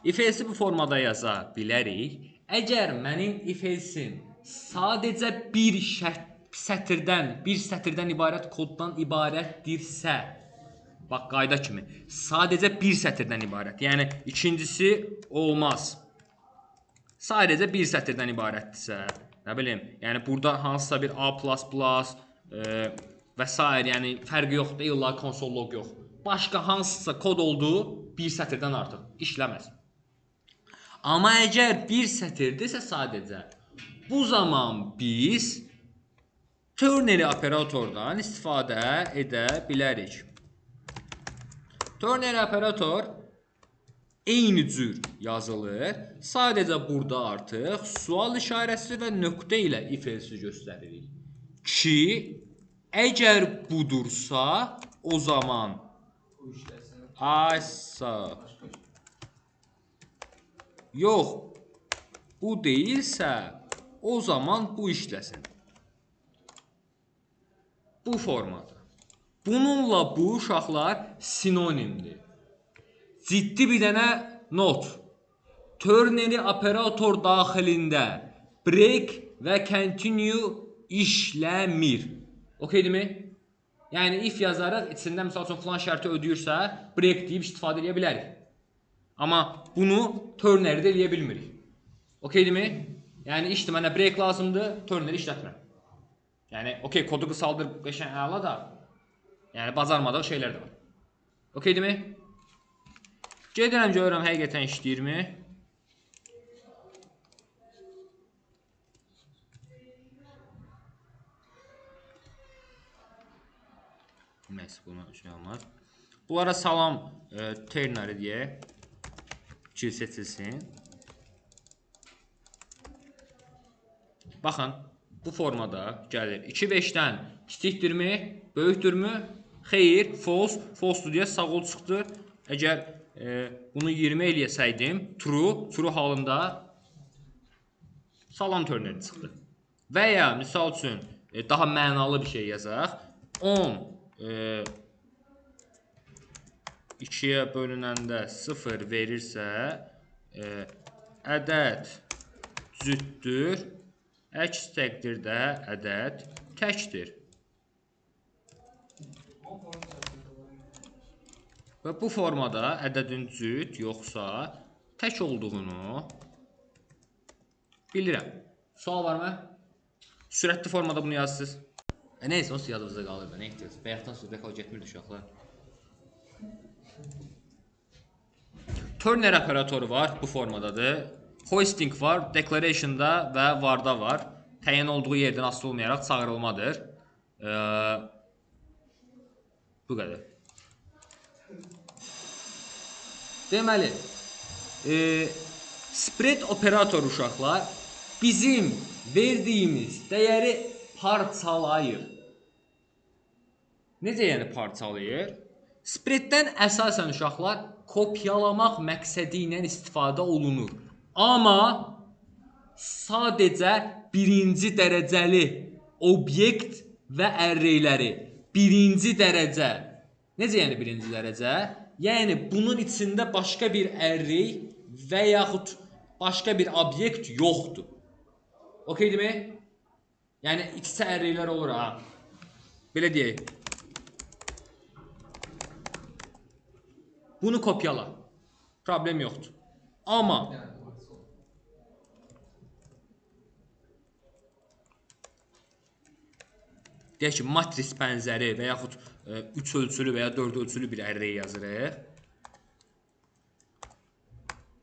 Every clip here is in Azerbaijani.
If-else'i bu formada yaza bilərik. Əgər mənim if-else'im sadəcə bir sətirdən ibarət koddan ibarətdirsə, bax qayda kimi, sadəcə bir sətirdən ibarət. Yəni ikincisi olmaz. Sadəcə bir sətirdən ibarətdirsə, nə bilim, yəni burada hansısa bir A++ və s. yəni fərqi yoxdur, illa konsol log yox. Başqa hansısa kod olduğu bir sətirdən artıq işləməz. Amma əgər bir sətirdirsə sadəcə, bu zaman biz ternary operatordan istifadə edə bilərik. Ternary operator eyni cür yazılır. Sadəcə burada artıq sual işarəsi və nöqtə ilə if-else'i göstəririk. Ki, əgər budursa, o zaman yox, bu deyilsə, o zaman bu işləsin. Bu formada. Bununla bu uşaqlar sinonimdir. Ciddi bir dənə not. Ternary operator daxilində break və continue işləmir. Okeydirmi? Yəni if yazaraq içində misal üçün filan şərti ödəyirsə, break deyib istifadə edə bilərik. Amma bunu ternary-də eləyə bilmirik. Okeydirmi? Yəni işdir, mənə break lazımdır, ternary işlətmirəm. Yəni okey, kodu qısaldır, qəşəng əla da. Yəni bacarmadıq şeylər də var. Okeydirmi? Gedirəm, görürəm həqiqətən işləyirmi? Neyse, buna şey olmaz. Bunlara salam ternary diye seçilsin. Baxın, bu formada gəlir. 2-5-dən kiçikdirmi, böyükdürmü? Xeyr, false. False deyə sağ ol çıxdı. Əgər bunu 20 eləyəsəydim, true halında salam ternary çıxdı. Və ya misal üçün daha mənalı bir şey yazaq. 10 2-yə bölünəndə 0 verirsə, ədəd cütdür, əks təqdirdə ədəd təkdir. Və bu formada ədədin cüt yoxsa tək olduğunu bilirəm. Sual varmı? Sürətli formada bunu yazsınız. Neyse, o yadımızda qalır da, nə ehtiyac? Bayaqdan sonra rekal getmirdi uşaqlar. Ternary operatoru var, bu formadadır. Hoisting var, declaration'da və varda var. Təyin olduğu yerdən asılı olmayaraq çağırılmadır. Bu qədər. Deməli, spread operatoru uşaqlar bizim verdiyimiz dəyəri parçalayır. Necə yəni parçalayır? Spreaddən əsasən uşaqlar kopyalamaq məqsədi ilə istifadə olunur. Amma sadəcə birinci dərəcəli obyekt və arrayləri. Birinci dərəcə. Necə yəni birinci dərəcə? Yəni bunun içində başqa bir array və yaxud başqa bir obyekt yoxdur. Okeydirmi? Yəni ikisi arraylər olur ha. Belə deyək. Bunu kopyala. Problem yoxdur. Amma deyək ki, matris bənzəri və yaxud 3 ölçülü və ya 4 ölçülü bir array yazırıq.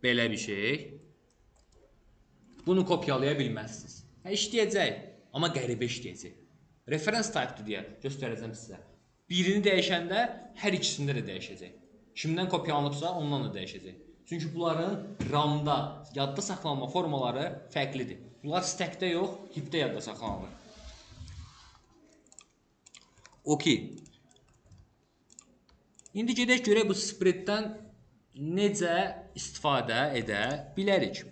Belə bir şey. Bunu kopyalaya bilməzsiniz. İşləyəcək, amma qəribə işləyəcək. Reference type deyə göstərəcəm sizə. Birini dəyişəndə hər ikisində də dəyişəcək. Kimdən kopyalanıbsa ondan da dəyişəcək. Çünki bunların RAM-da yadda saxlanma formaları fərqlidir. Bunlar stackdə yox, heapdə yadda saxlanılır. Okey. İndi gedək görək bu spreaddən necə istifadə edə bilərik.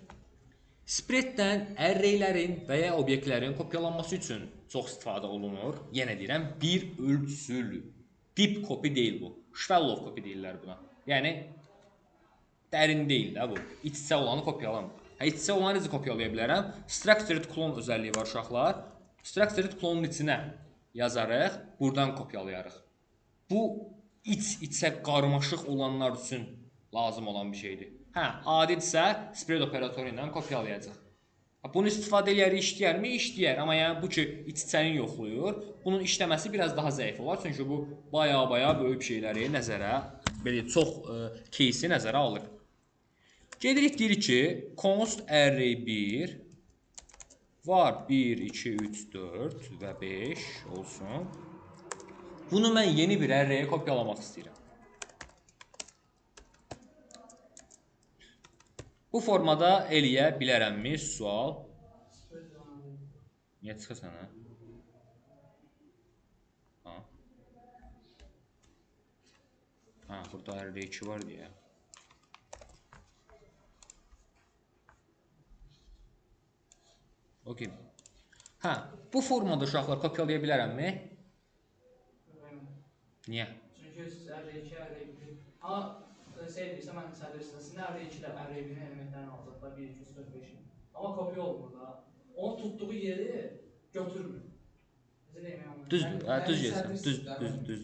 Spreaddən arraylərin və ya obyektlərin kopyalanması üçün çox istifadə olunur. Yenə deyirəm, bir ölçülü. Deep copy deyil bu. Shallow copy deyirlər buna. Yəni Dərin deyil də bu. İç-içə olanı kopyalamır. İç-içə olanı necə kopyalaya bilərəm? Structured clone özəlliyi var uşaqlar. Structured clone-un içinə yazarıq, buradan kopyalayarıq. Bu iç-içə qarmaşıq olanlar üçün lazım olan bir şeydir. Adidirsə spread operatoru ilə kopyalayacaq. Bunu istifadə edərik, işləyərmi? İşləyər. Amma yəni bu ki, iç-içəni yoxlayır. Bunun işləməsi biraz daha zəif olar. Çünki bu baya böyük şeyləri nəzərə, belə çox кейsi nəzərə alır. Gedirik deyirik ki, const array 1 var 1, 2, 3, 4 və 5 olsun. Bunu mən yeni bir array'e kopyalamaq istəyirəm. Bu formada eləyə bilərəmmi? Sual. Niyə çıxırsan ha? Burada array 2 var deyə. Okey. Bu formada uşaqlar kopyalaya bilərəmmi? Niyə? Çünki array 2, array 1. Amma deyirsə, mən sədr sırasında array 2 ilə array 1-in elementlərini alacaqlar, 1, 2, 3, 4, 5. Amma kopya olmur da. Onun tutduğu yeri götürmür. Düz gəlsən, düz.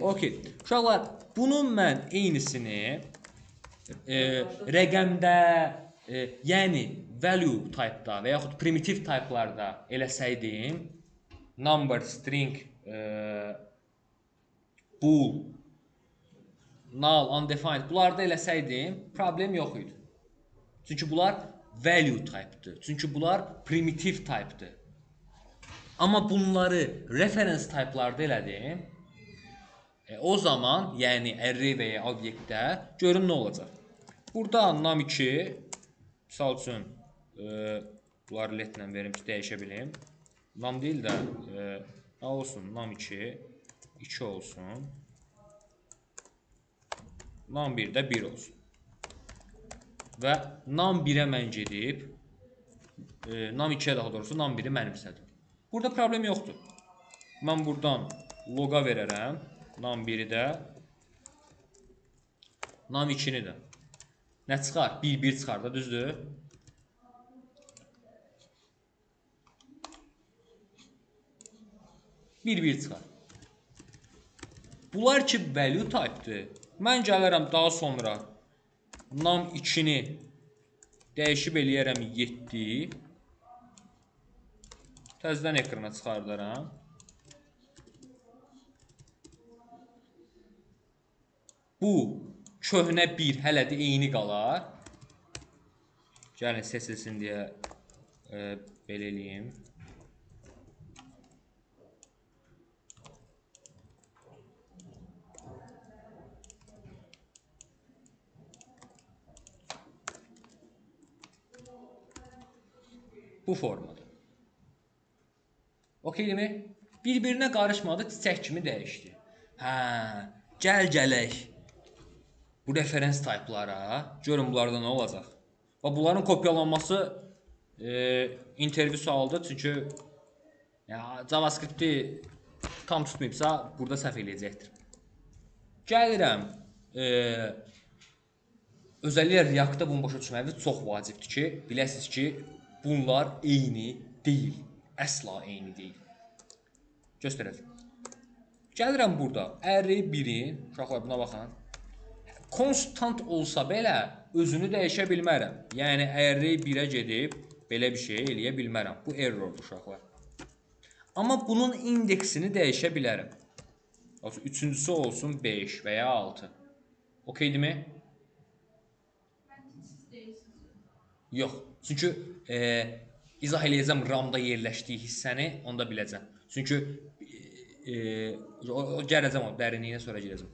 Okey. Uşaqlar, bunun mən eynisini rəqəmdə, yəni value type-da və yaxud primitive type-larda eləsəydim, number, string, bool, null, undefined, bunlarda eləsəydim, problem yox idi. Çünki bunlar value type-dır. Çünki bunlar primitive type-dır. Amma bunları reference type-larda elədim, o zaman, yəni array və ya obyektdə görün nə olacaq. Burada num2, misal üçün, bunları letlə verim ki, dəyişə bilim. Num deyil də, nə olsun, num2, 2 olsun. Num1 də 1 olsun. Və num1-ə mən gedib, num2-yə daha doğrusu num1-i mənimsədim. Burada problem yoxdur. Mən buradan loga verərəm. Num1-i də, num2-ni də. Nə çıxar? 1-1 çıxar da, düzdür? Bir çıxar. Bunlar ki, value type-dır. Mən gələrəm daha sonra num2-ni dəyişib eləyərəm 7. Təzədən ekrana çıxardaram. Bu köhnə 1 hələ də eyni qalar. Gəlin seçilsin deyə belə eləyim. Bu formada. Okeymi? Bir-birinə qarışmadı, çiçək kimi dəyişdi. Gələk. Bu reference type-lara, görün bunlarda nə olacaq. Bunların kopyalanması interview sualıdır, çünki JavaScript-i tam tutmayıbsa, burada səhv eləyəcəkdir. Gəlirəm, özəlliklə React-da bunu başa düşməyiniz çox vacibdir ki, biləsiniz ki, bunlar eyni deyil. Əsla eyni deyil. Göstərəcəm. Gəlirəm burada. Array 1-in, uşaqlar buna baxın. Konstant olsa belə özünü dəyişə bilmərəm. Yəni array 1-ə gedib belə bir şey eləyə bilmərəm. Bu errordur uşaqlar. Amma bunun indeksini dəyişə bilərəm. Üçüncüsü olsun 5 və ya 6. Okeydirmi? Yox. Çünki izah eləyəcəm RAM-da yerləşdiyi hissəni, onda biləcəm. Çünki gələcəm o dərinliyinə sonra girəcəm.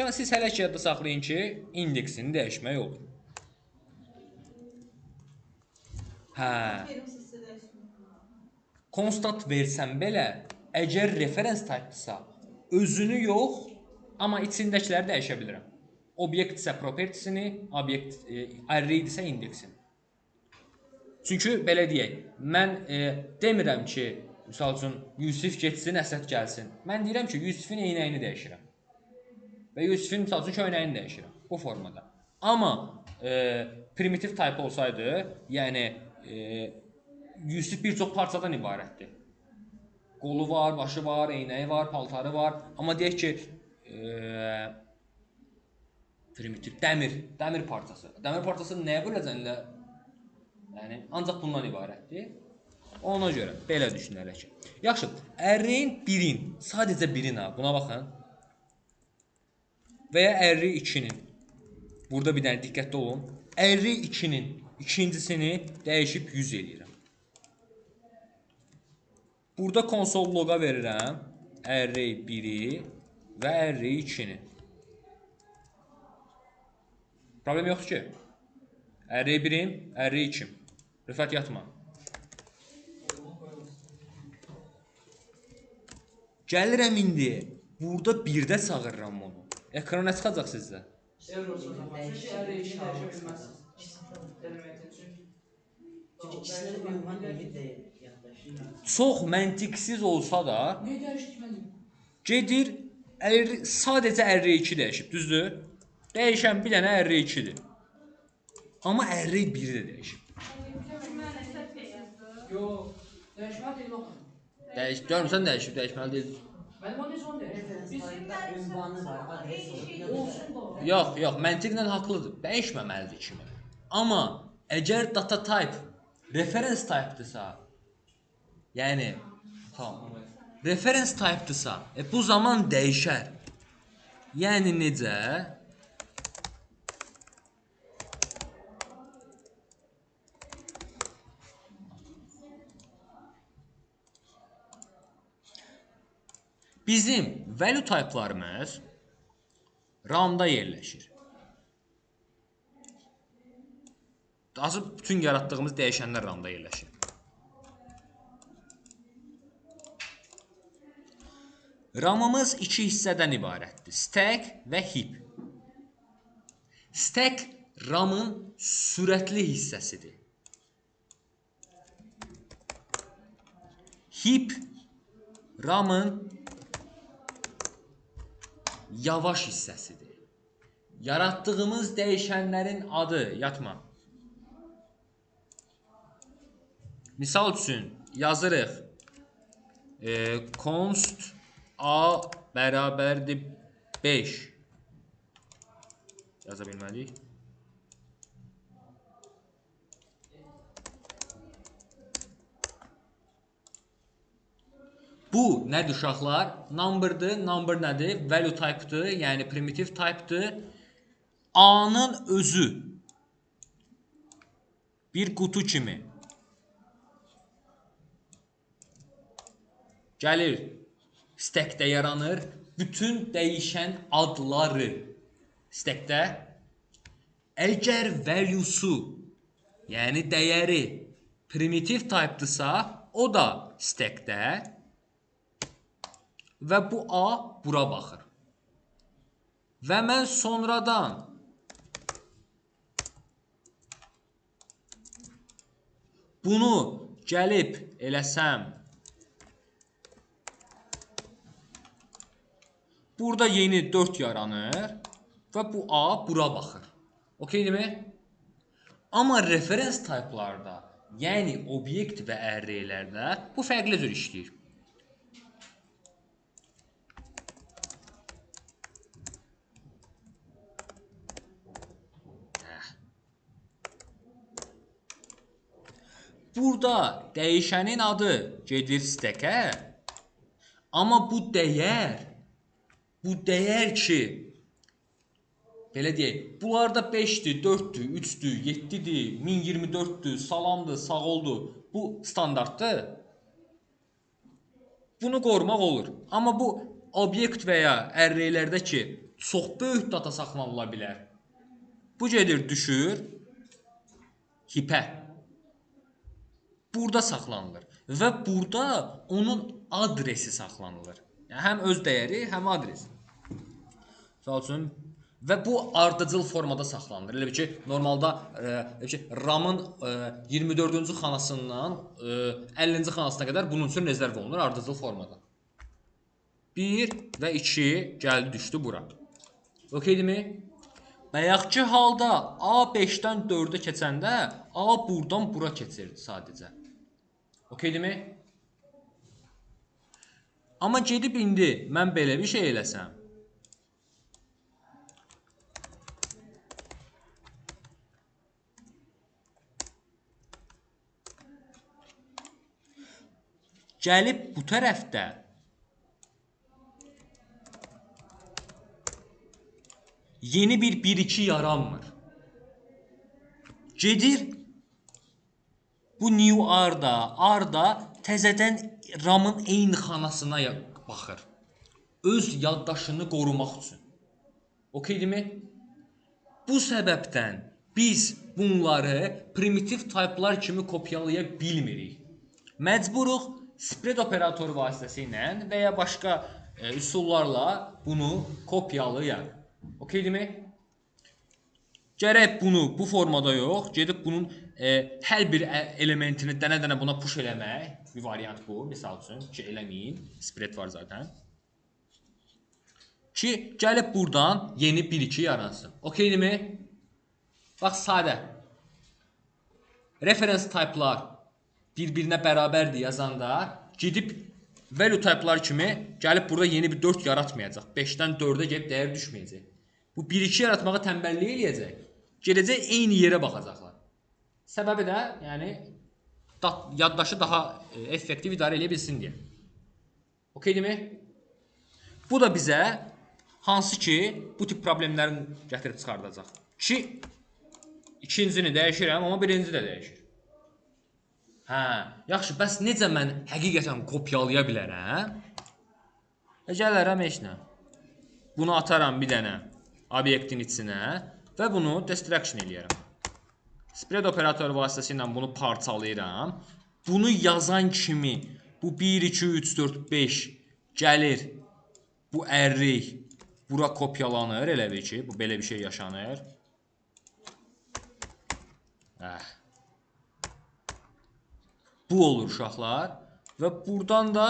Yəni siz hələ ki yadda saxlayın ki, indeksini dəyişmək olur. Constant versən belə, əgər reference type-dırsa, özünü yox, amma içindəkiləri dəyişə bilirəm. Obyekt isə propertisini, array isə indeksini. Çünki belə deyək, mən demirəm ki, misal üçün Yusif getsin, Əsəd gəlsin. Mən deyirəm ki, Yusifin eynəyini dəyişirəm. və Yusifin misal üçün köynəyini dəyişirəm bu formada. Amma primitiv tayp olsaydı, yəni Yusif bir çox parçadan ibarətdir. Qolu var, başı var, eynəyi var, paltarı var. Amma deyək ki, primitiv dəmir parçası. Dəmir parçası nəyə böləcənlə? Yəni ancaq bundan ibarətdir. Ona görə belə düşünərək. Yaxşı, ərrin birin, sadəcə birin ha, buna baxın. Və ya ərri 2-nin. Burada bir dənə diqqətli olun. Ərri 2-nin ikincisini dəyişib 100 eləyirəm. Burada konsol loqa verirəm. Array 1-i və array 2-ni. Problem yoxdur ki. Array 1-im, array 2-im. Rüfət yatma. Gəlirəm indi. Burada 1-də çağırıram onu. Ekrana çıxacaq sizdə. Çünki array 2-ni dəyişə bilməzsiniz. Elementin çünki. İkisini de ünvan limit de yaklaşıyor. Çox məntiqsiz olsa da Niyə dəyişdirmədin? gedir sadəcə array 2 dəyişib, düzdür? Dəyişən bir dənə array 2-dir. Amma array 1-i də dəyişib. Yox, dəyişməli deyil baxın. Görmüsən dəyişib, dəyişməli deyil. Mənim o necə onu dəyişir? Referenslarda ünvanı var, adresi var. Olsun da. Yox, məntiqlə haqlıdır. Dəyişməməlidir kimi. Amma əgər data type reference type-dırsa, yəni reference type-dırsa, bu zaman dəyişər. Yəni necə? Bizim value type-larımız RAM-da yerləşir. Azı bütün yaratdığımız dəyişənlər RAM-da yerləşir. RAM-ımız iki hissədən ibarətdir. Stack və heap. Stack RAM-ın sürətli hissəsidir. Heap RAM-ın yavaş hissəsidir. Yaratdığımız dəyişənlərin adı, yatma. Misal üçün yazırıq const a bərabərdir 5 yaza bilməliyik. Bu nədir uşaqlar? Number'dır. Number nədir? Value type'dır. Yəni primitive type'dır. A-nın özü bir qutu kimi gəlir, stackdə yaranır. Bütün dəyişən adları stackdə. Əgər value'su, yəni dəyəri primitive type'dırsa, o da stackdə. Və bu A bura baxır. Və mən sonradan bunu gəlib eləsəm, burada yeni 4 yaranır və bu A bura baxır. Okeydirmi? Amma reference type'larda, yəni obyekt və array'lərdə bu fərqli cür işləyir. Burada dəyişənin adı gedir stack'ə. Amma bu dəyər ki, belə deyək, bunlarda 5-dir, 4-dür, 3-dür, 7-dir, 1024-dür, salamdır, sağ oldu. Bu standartdır. Bunu qorumaq olur. Amma bu obyekt və ya array'lərdə ki, çox böyük data saxlanıla bilər. Bu gedir, düşür heap'ə. Burada saxlanılır və burada onun adresi saxlanılır. Yəni, həm öz dəyəri, həm adresi. Misal üçün, və bu ardıcıl formada saxlanılır. Elə bir ki, normalda RAM-ın 24-cü xanasından 50-ci xanasına qədər bunun üçün rezerv olunur ardıcıl formada. 1 və 2 gəldi düşdü bura. Okeydirmi? Bayaqki halda A 5-dən 4-ə keçəndə A buradan bura keçirdi sadəcə. Okeydirmi? Amma gedib indi mən belə bir şey eləsəm. Gəlib bu tərəfdə yeni bir 1-2 yaranmır. Gedir bu new R-da təzədən RAM-ın eyni xanasına baxır. Öz yaddaşını qorumaq üçün. Okeydirmi? Bu səbəbdən biz bunları primitiv typelar kimi kopyalaya bilmirik. Məcburuq spread operatoru vasitəsilə və ya başqa üsullarla bunu kopyalayaq. Okeydirmi? Gərək bunu bu formada yox, gedib bunun hər bir elementini dənə-dənə buna push eləmək. Bir variant bu, misal üçün ki, eləməyin. Spread var zaten. Ki, gəlib buradan yeni 1-2 yaransın. Okeydirmi? Bax, sadə. Reference type'lar bir-birinə bərabərdir yazanda gedib value type'lar kimi gəlib burada yeni bir 4 yaratmayacaq. 5-dən 4-ə gedib dəyər düşməyəcək. Bu 1-2 yaratmağa tənbəllik eləyəcək. Gedəcək eyni yerə baxacaqlar. Səbəbi də, yəni yaddaşı daha effektiv idarə edə bilsin deyə. Okeydirmi? Bu da bizə hansı ki bu tip problemlərin gətirib çıxardacaq. Ki ikincini dəyişirəm, amma birinci də dəyişir. Hə, yaxşı, bəs necə mən həqiqətən kopyalaya bilərəm? Gələrəm heç nə. Bunu ataram bir dənə obyektin içinə və bunu destruction eləyərəm. Spread operatoru vasitəsilə bunu parçalayıram. Bunu yazan kimi bu 1, 2, 3, 4, 5 gəlir. Bu array bura kopyalanır, elə bir ki, bu belə bir şey yaşanır. Bu olur uşaqlar və buradan da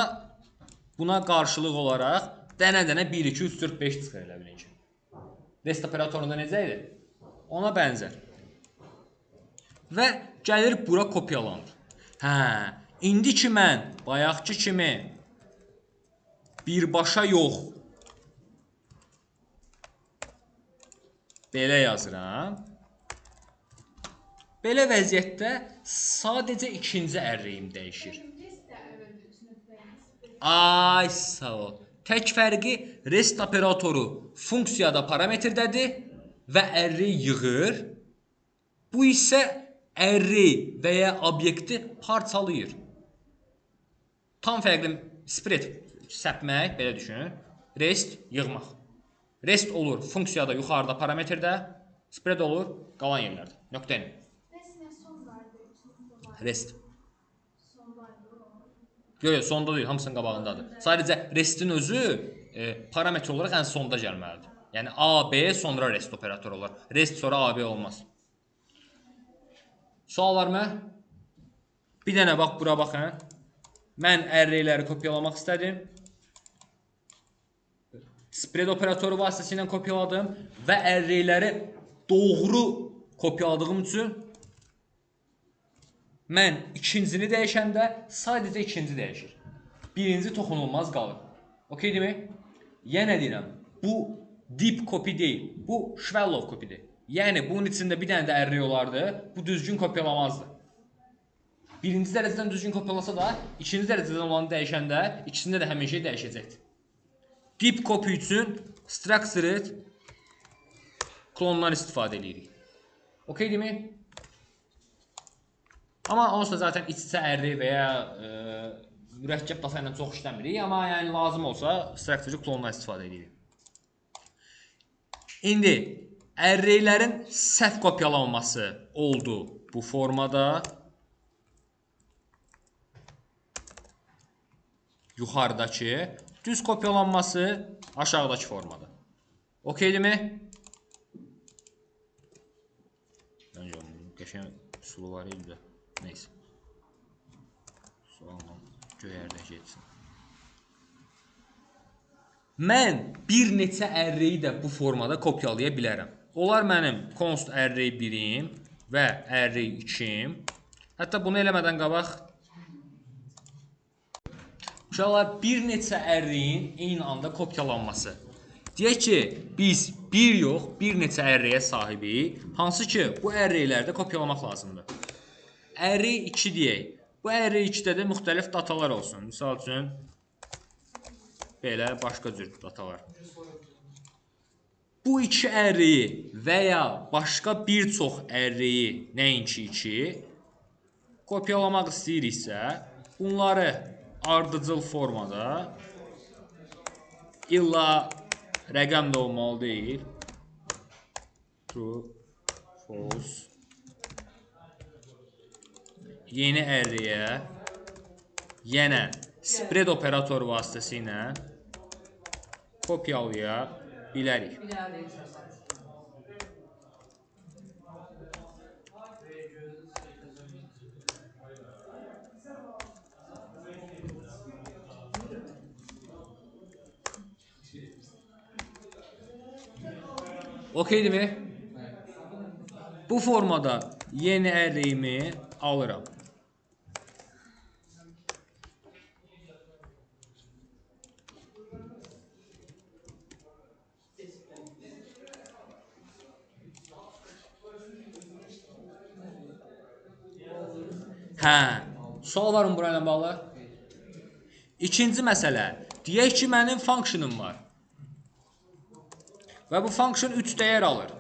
buna qarşılıq olaraq dənə-dənə 1, 2, 3, 4, 5 çıxır elə bilin ki. Rest operatorunda necə idi? Ona bənzər. Və gəlir bura kopyalanır. Hə, indi ki mən bayaqki kimi birbaşa yox belə yazıram. Belə vəziyyətdə sadəcə ikinci arrayim dəyişir. Ay, sağ ol. Tək fərqi rest operatoru funksiyada parametrdədir və array yığır. Bu isə array və ya obyekti parçalayır. Tam fərqli spread səpmək, belə düşün. Rest yığmaq. Rest olur funksiyada yuxarıda parametrdə, spread olur qalan yerlərdə. Nöqtəni. Rest. Yox, sonda deyil, hamısının qabağındadır. Sadəcə restin özü parametr olaraq ən sonda gəlməlidir. Yəni A, B, sonra rest operatoru olar. Rest sonra A, B olmaz. Sual var mı? Bir dənə bax, bura baxın. Mən arrayləri kopyalamaq istədim. Spread operatoru vasitəsilə kopyaladım və arrayləri doğru kopyaladığım üçün mən ikincini dəyişəndə sadəcə ikinci dəyişir. Birinci toxunulmaz qalır. Okeydirmi? Yenə deyirəm, bu deep copy deyil, bu shallow copydir. Yəni bunun içində bir dənə də array olardı, bu düzgün kopyalamazdı. Birinci dərəcədən düzgün kopyalasa da, ikinci dərəcədən olanı dəyişəndə ikisində də həmin şey dəyişəcəkdir. Deep copy üçün structured klondan istifadə edirik. Okeydirmi? Amma onsuz da zaten iç-içə array və ya mürəkkəb data ilə çox işləmirik, amma yəni lazım olsa structured klondan istifadə edirik. İndi arraylərin səhv kopyalanması oldu bu formada. Yuxarıdakı, düz kopyalanması aşağıdakı formada. Okeydirmi? Məncə qəşəng üsulu var idi. Neyse. Sualım göyərdə geçsin. Mən bir neçə array-i də bu formada kopyalaya bilərəm. Onlar mənim const array 1-im və array 2-im. Hətta bunu eləmədən qabaq uşaqlar bir neçə array-in eyni anda kopyalanması. Deyək ki, biz bir yox, bir neçə array-yə sahibik, hansı ki, bu array-lərdə kopyalamaq lazımdır. Array 2 deyək. Bu array 2-də də müxtəlif datalar olsun. Misal üçün, belə başqa cür datalar. Bu iki array-i və ya başqa bir çox array-i, nəinki 2, kopyalamaq istəyiriksə, bunları ardıcıl formada illa rəqəm də olmalı deyil. True, false. Yeni array-yə yenə spread operatoru vasitəsilə kopyalaya bilərik. Okeydirmi? Bu formada yeni array-imi alıram. Hə, sual var mı burayla bağlı? İkinci məsələ, deyək ki, mənim functionum var. Və bu function 3 dəyər alır.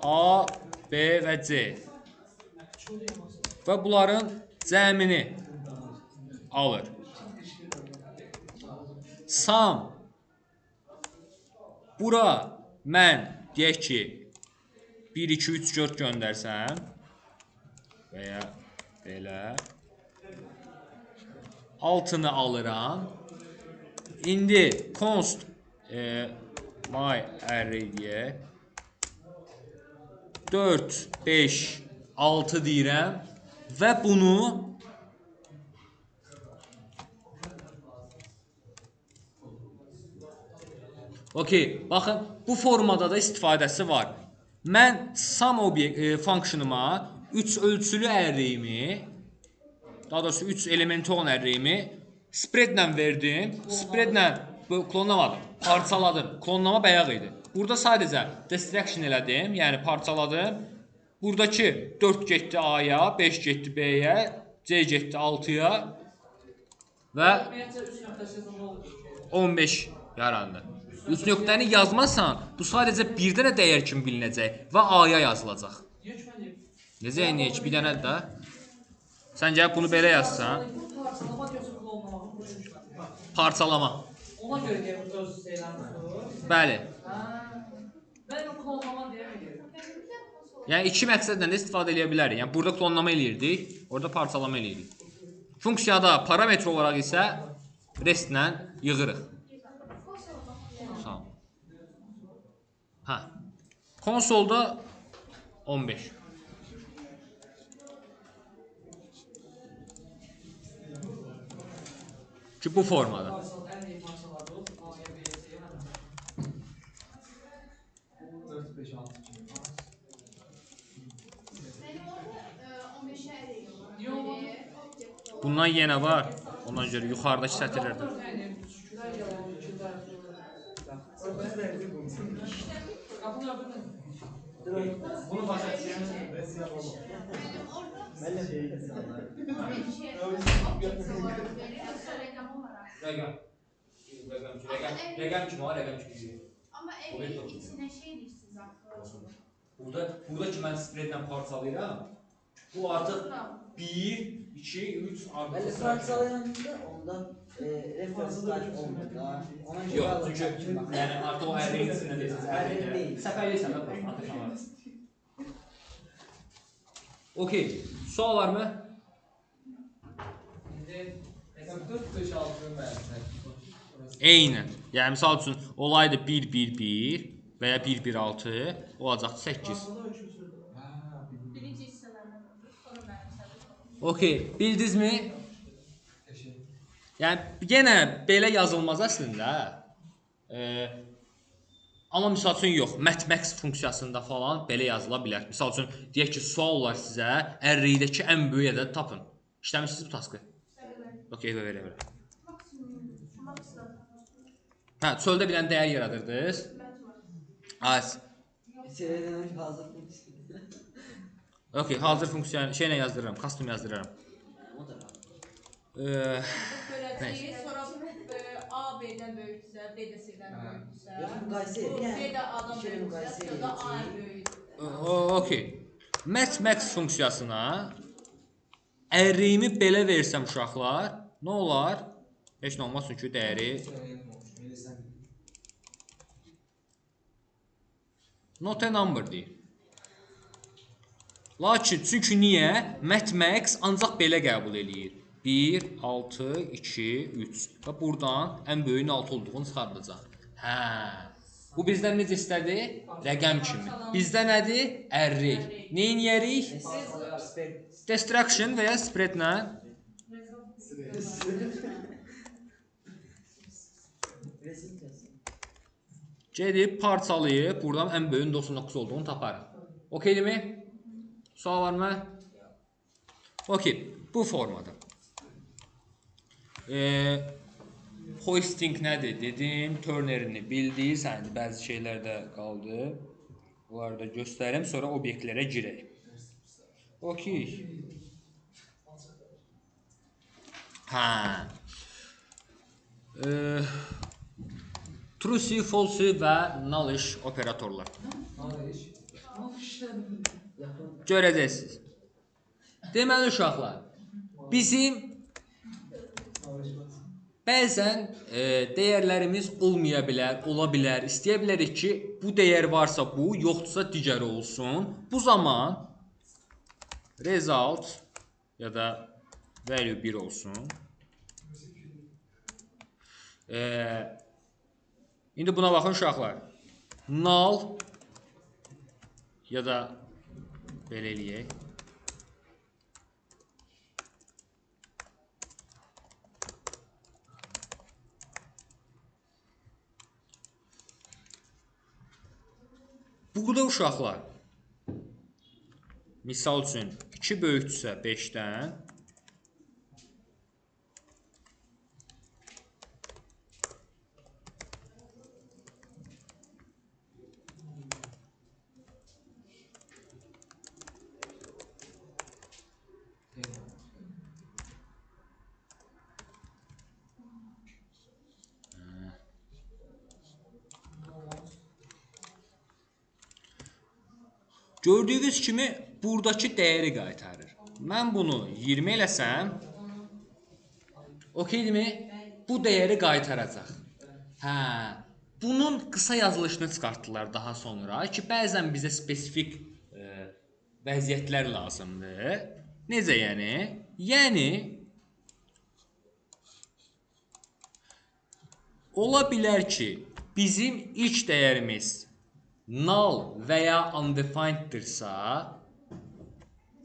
A, B və C. Və bunların cəmini alır. Sum. Bura mən deyək ki, 1, 2, 3, 4 göndərsəm və ya belə altını alıram. İndi const my array deyək. 4, 5, 6 deyirəm və bunu baxın, bu formada da istifadəsi var. Mən sum functionuma 3 ölçülü array-imi, daha doğrusu 3 elementi olan array-imi spreadlə verdim. Spreadlə klonlamadım, parçaladım. Klonlama bayaq idi. Burada sadəcə destruction elədim, yəni parçaladım. Buradakı 4 getdi A-ya, 5 getdi B-yə, C getdi 6-ya və 15 yarandı. 3 nöqtəni yazmasan, bu sadəcə bir dənə dəyər kimi bilinəcək və A-ya yazılacaq. Necə yəni ki, bir dənədir də. Sən gəlib bunu belə yazsan. Parçalama. Ona görə deyəm öz şeylərimiz. Bəli. Mən o klonlama deyəm. Yəni iki məqsədlə də istifadə edə bilərik. Yəni burada klonlama eləyirdik, orada parçalama eləyirdik. Funksiyada parametr olaraq isə restlə yığırıq. Sağ ol. Hə. Konsolda 15. Ki bu formada. Bundan yenə var. Ondan görə yuxarıdakı sətirlərdə. Bunu başa düşürəm. Rəqəm kimi var, rəqəm kimi. Amma evin içinə şey edirsiniz axı. Burada ki mən spreadlə parçalayıram. Bu artıq 1, 2, 3 Bəli, parçalayanda ondan referenslər olmur da. Ona görə yox, çünki yəni artıq o array içində deyil. Səfərləyirsən də ateşanlar. Okey, sual varmı? Eynən. Yəni misal üçün olaydı 1, 1, 1 və ya 1, 1, 6 olacaqdı 8. Birinci hissələrini sonra mənim səbəb. Okey, bildinizmi? Yəni yenə belə yazılmaz əslində. Amma misal üçün yox, matmax funksiyasında falan belə yazıla bilər. Misal üçün deyək ki, sual olar sizə, ərrəydəki ən böyük ədədi tapın. İşləmisiniz bu taskı? Okey, verə. Hə, çöldə bilən dəyər yaradırdınız. Az. Söylemek hazır mısın? Okey, hazır funksiya şeylə yazdırıram, custom yazdırıram. O da var. Böləcəyi, sonra A B-dən böyükdürsə, B də C-dən böyükdürsə, Yox, müqayisə bu edir. B də A-dan İkili böyükdürsə, müqayisə C də A edir. böyükdür. Okey. Matmax funksiyasına ərrəyimi belə versəm uşaqlar, nə olar? Heç nə olmaz çünki dəyəri not a number deyir. Lakin çünki niyə? Matmax ancaq belə qəbul eləyir. 1, 6, 2, 3. Və buradan ən böyüyün 6 olduğunu çıxardacaq. Hə. Bu bizdən necə istədi? Rəqəm kimi. Bizdə nədir? Array. Neyin yerik? Destruction və ya spreadlə Resim yazın. gedib parçalayıb buradan ən böyüyün 99 olduğunu taparıq. Okeydirmi? Sual varmı? Okey. Bu formada. Hoisting nədir dedim, turnerini bildiniz, yəni bəzi şeylər də qaldı. Bunları da göstərim, sonra obyektlərə girək. Okey. Hə. True, false və nullish operatorlar. Görəcəksiniz. Deməli uşaqlar, bizim bəzən dəyərlərimiz olmaya bilər, ola bilər. İstəyə bilərik ki, bu dəyər varsa bu, yoxdursa digəri olsun. Bu zaman result ya da value 1 olsun. İndi buna baxın uşaqlar. Null ya da belə eləyək. Burada uşaqlar, misal üçün 2 böyükdürsə 5-dən, gördüyünüz kimi buradakı dəyəri qaytarır. Mən bunu 20 eləsəm, okeydirmi? Bu dəyəri qaytaracaq. Hə, bunun qısa yazılışını çıxartdılar daha sonra ki, bəzən bizə spesifik vəziyyətlər lazımdır. Necə yəni? Yəni, ola bilər ki, bizim ilk dəyərimiz null və ya undefineddirsa,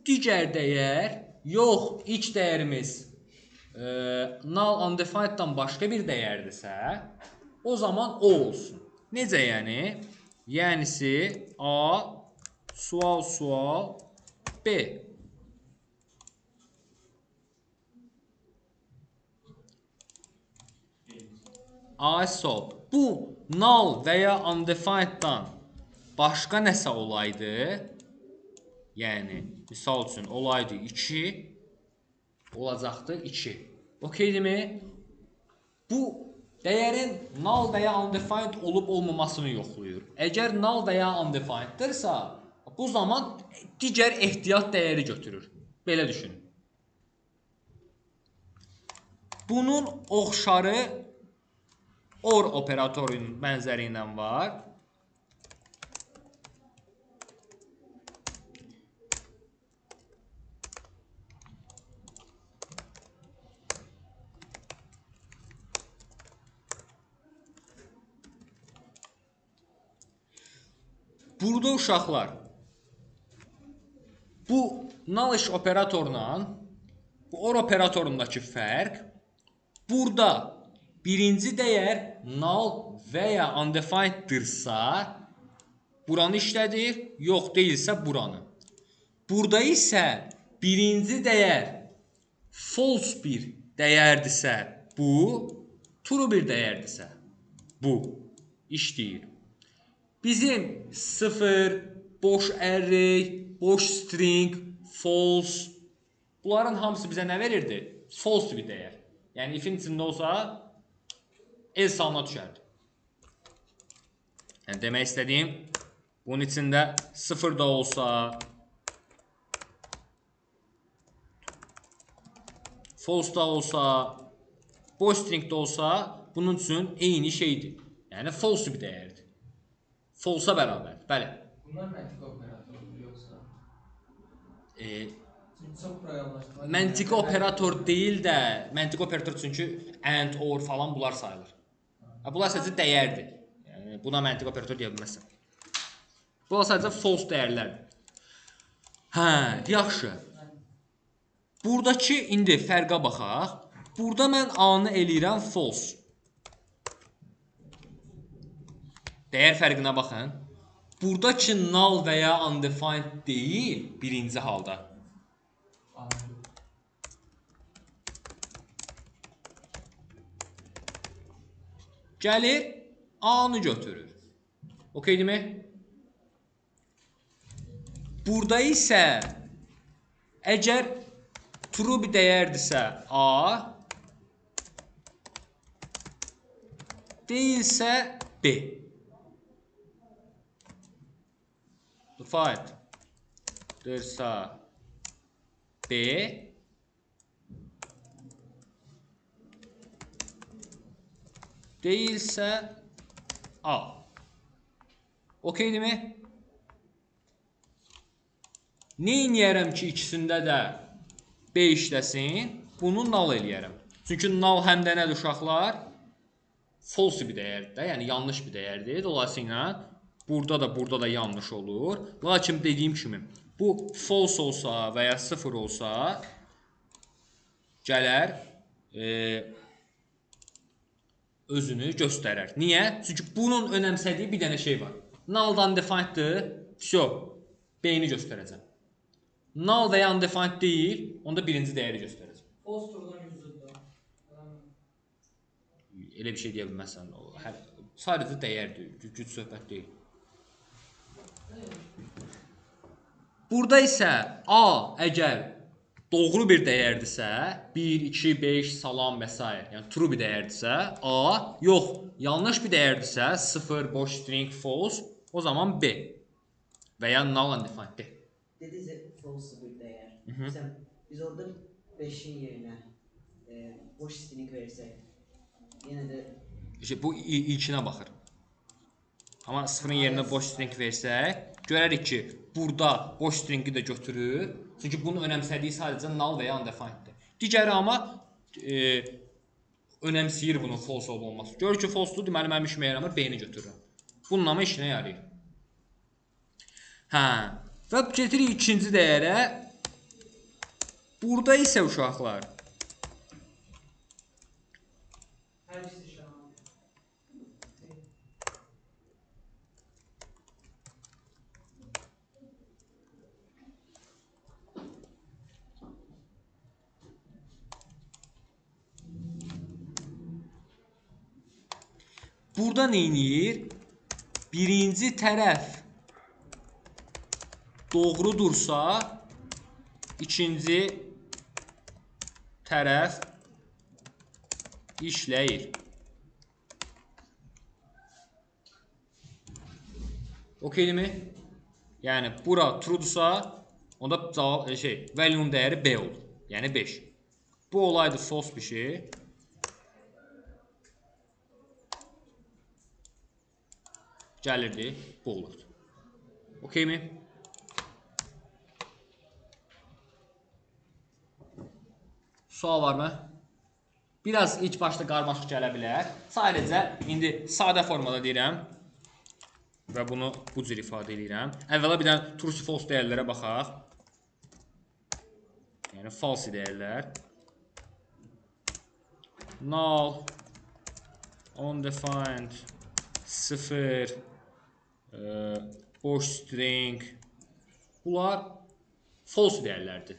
digər dəyər, yox, ilk dəyərimiz null undefineddan başqa bir dəyərdirsə, o zaman o olsun. Necə yəni? Yənisi A, sual, B. A, sol. Bu null və ya undefineddan başqa nəsə olaydı, yəni, misal üçün, olaydı 2, olacaqdı 2. Okeydirmi? Bu, dəyərin null və ya undefined olub-olmamasını yoxlayır. Əgər null və ya undefineddirsa, bu zaman digər ehtiyat dəyəri götürür. Belə düşünün. Bunun oxşarı OR operatorunun bənzəri ilə var. Burada uşaqlar, bu nullish operatorla bu OR operatorundakı fərq, burada birinci dəyər null və ya undefineddirsa, buranı işlədir, yox deyilsə buranı. Burada isə birinci dəyər false bir dəyərdirsə, bu true bir dəyərdirsə, bu işləyir. Bizim 0, boş array, boş string, false, bunların hamısı bizə nə verirdi? False bir dəyər. Yəni if-in içində olsa else halına düşərdi. Yəni demək istədiyim, bunun içində 0 da olsa, false da olsa, boş string da olsa, bunun üçün eyni şeydir. Yəni false bir dəyərdir. False-a bərabərdir. Bəli. Bunlar məntiqi operatordur yoxsa? Çünki çox proqramlaşdırma. Məntiqi operator deyil də, məntiqi operator çünki and, or falan bunlar sayılır. Bunlar sadəcə dəyərdir. Yəni buna məntiqi operator deyə bilməzsən. Bunlar sadəcə false dəyərlərdir. Hə, yaxşı. Buradakı indi fərqə baxaq. Burada mən A-nı eləyirəm false. Dəyər fərqinə baxın. Buradakı null və ya undefined deyil birinci halda. Gəlir A-nı götürür. Okeydimi? Burada isə əgər true bir dəyərdirsə A, deyilsə B. Find dırsa B, değilsə A. Okeydimi? Neyniyərəm ki, ikisində də B işləsin? Bunu null eləyərəm. Çünki null həm də nədir uşaqlar? False bir dəyərdir, yəni yanlış bir dəyərdir. Dolayısıyla burada da yanlış olur. Lakin dediyim kimi, bu false olsa və ya 0 olsa, gələr özünü göstərər. Niyə? Çünki bunun önəmsədiyi bir dənə şey var. Null-dan undefineddir. Vso, B-ni göstərəcəm. Null və ya undefined deyil, onda birinci dəyəri göstərəcəm. False turdan yüzüdür. Elə bir şey deyə bilməzsən. Sadəcə dəyərdir, güc söhbət deyil. Burada isə A əgər doğru bir dəyərdirsə, 1, 2, 5, salam və s. yəni true bir dəyərdirsə, A, yox, yanlış bir dəyərdirsə, 0, boş string, false, o zaman B və ya null undefined D. Dediniz false bir dəyər. Məsələn, biz orada 5-in yerinə boş string versək, yenə də bu ilkinə baxır. Amma 0-ın yerinə boş string versək, görərik ki, burada boş stringi də götürür. Çünki bunun önəmsədiyi sadəcə null və ya undefineddir. Digəri amma önəmsəyir bunun false olması. Görür ki, false-dur, deməli mənim işimə yaramır, B-ni götürürəm. Bunun amma işinə yarayır. Hə, və getirik ikinci dəyərə. Burada isə uşaqlar Hər ikisi şəman. burada neyniyir? Birinci tərəf doğrudursa, ikinci tərəf işləyir. Okeydimi? Yəni bura true'dursa, onda value-nun dəyəri B olur. Yəni 5. Bu olaydı false bir şey. Gəlirdi, bu olurdu. Okeymi? Sual varmı? Biraz ilk başda qarmaşıq gələ bilər. Sadəcə indi sadə formada deyirəm və bunu bu cür ifadə edirəm. Əvvəla bir dənə true false dəyərlərə baxaq. Yəni false dəyərlər. null, undefined, 0, boş string. Bunlar false dəyərlərdir.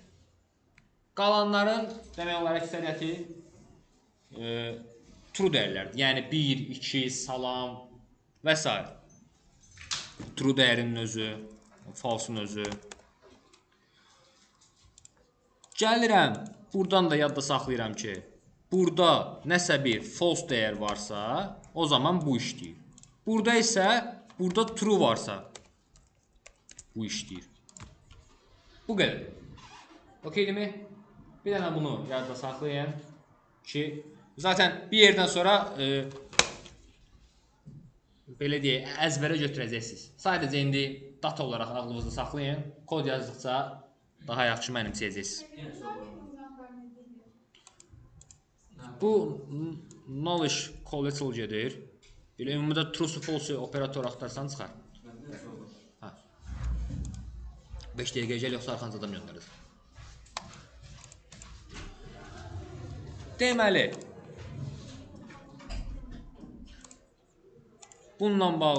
Qalanların demək olar əksəriyyəti true dəyərlərdir. Yəni 1, 2, salam və s. True dəyərinin özü, false-un özü. Gəlirəm, buradan da yadda saxlayıram ki, burada nəsə bir false dəyər varsa, o zaman bu işləyir. Burada isə, burada true varsa, bu işləyir. Bu qədər. Okeydirmi? Bir dənə bunu yadda saxlayın ki, zaten bir yerdən sonra belə deyək, əzbərə götürəcəksiniz. Sadəcə indi data olaraq ağlınızda saxlayın. Kod yazdıqca daha yaxşı mənimsəyəcəksiniz. Bu knowledge collateral gedir. Elə ümumidə true false operator axtarsan çıxar. 5 dəqiqə gəl yoxsa arxancadan göndərir. Deməli, bununla bağlı